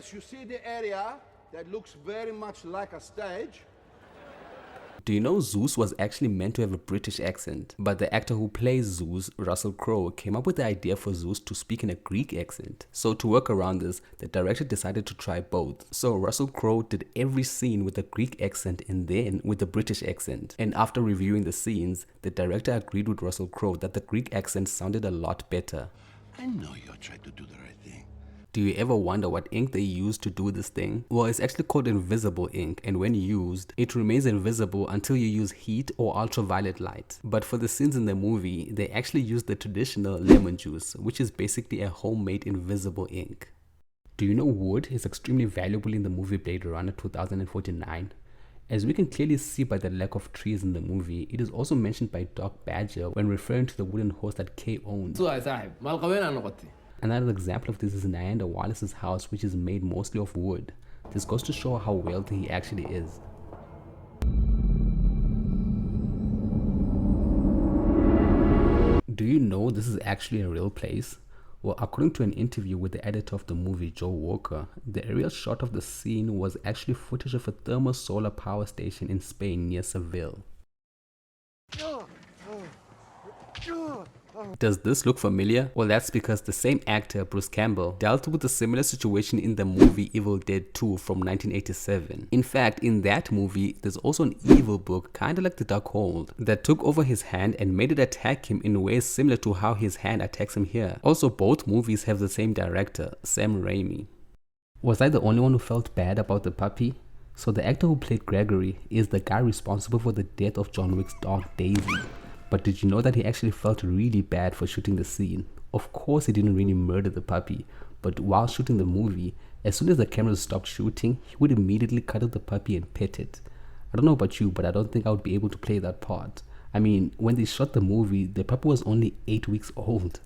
Yes, you see the area that looks very much like a stage. Do you know Zeus was actually meant to have a British accent, but the actor who plays Zeus, Russell Crowe, came up with the idea for Zeus to speak in a Greek accent. So to work around this, the director decided to try both. So Russell Crowe did every scene with a Greek accent and then with a British accent. And after reviewing the scenes, the director agreed with Russell Crowe that the Greek accent sounded a lot better. I know you're trying to do the right thing. Do you ever wonder what ink they used to do this thing? Well, it's actually called invisible ink, and when used, it remains invisible until you use heat or ultraviolet light. But for the scenes in the movie, they actually used the traditional lemon juice, which is basically a homemade invisible ink. Do you know wood is extremely valuable in the movie Blade Runner 2049? As we can clearly see by the lack of trees in the movie, it is also mentioned by Doc Badger when referring to the wooden horse that Kay owns. Another example of this is Nyanda Wallace's house, which is made mostly of wood. This goes to show how wealthy he actually is. Do you know this is actually a real place? Well, according to an interview with the editor of the movie, Joe Walker, the aerial shot of the scene was actually footage of a thermal solar power station in Spain near Seville. Does this look familiar? Well, that's because the same actor, Bruce Campbell, dealt with a similar situation in the movie Evil Dead 2 from 1987. In fact, in that movie, there's also an evil book, kinda like the Darkhold, that took over his hand and made it attack him in ways similar to how his hand attacks him here. Also, both movies have the same director, Sam Raimi. Was I the only one who felt bad about the puppy? So the actor who played Gregory is the guy responsible for the death of John Wick's dog Daisy. But did you know that he actually felt really bad for shooting the scene? Of course he didn't really murder the puppy, but while shooting the movie, as soon as the cameras stopped shooting, he would immediately cuddle the puppy and pet it. I don't know about you, but I don't think I would be able to play that part. I mean, when they shot the movie, the puppy was only 8 weeks old.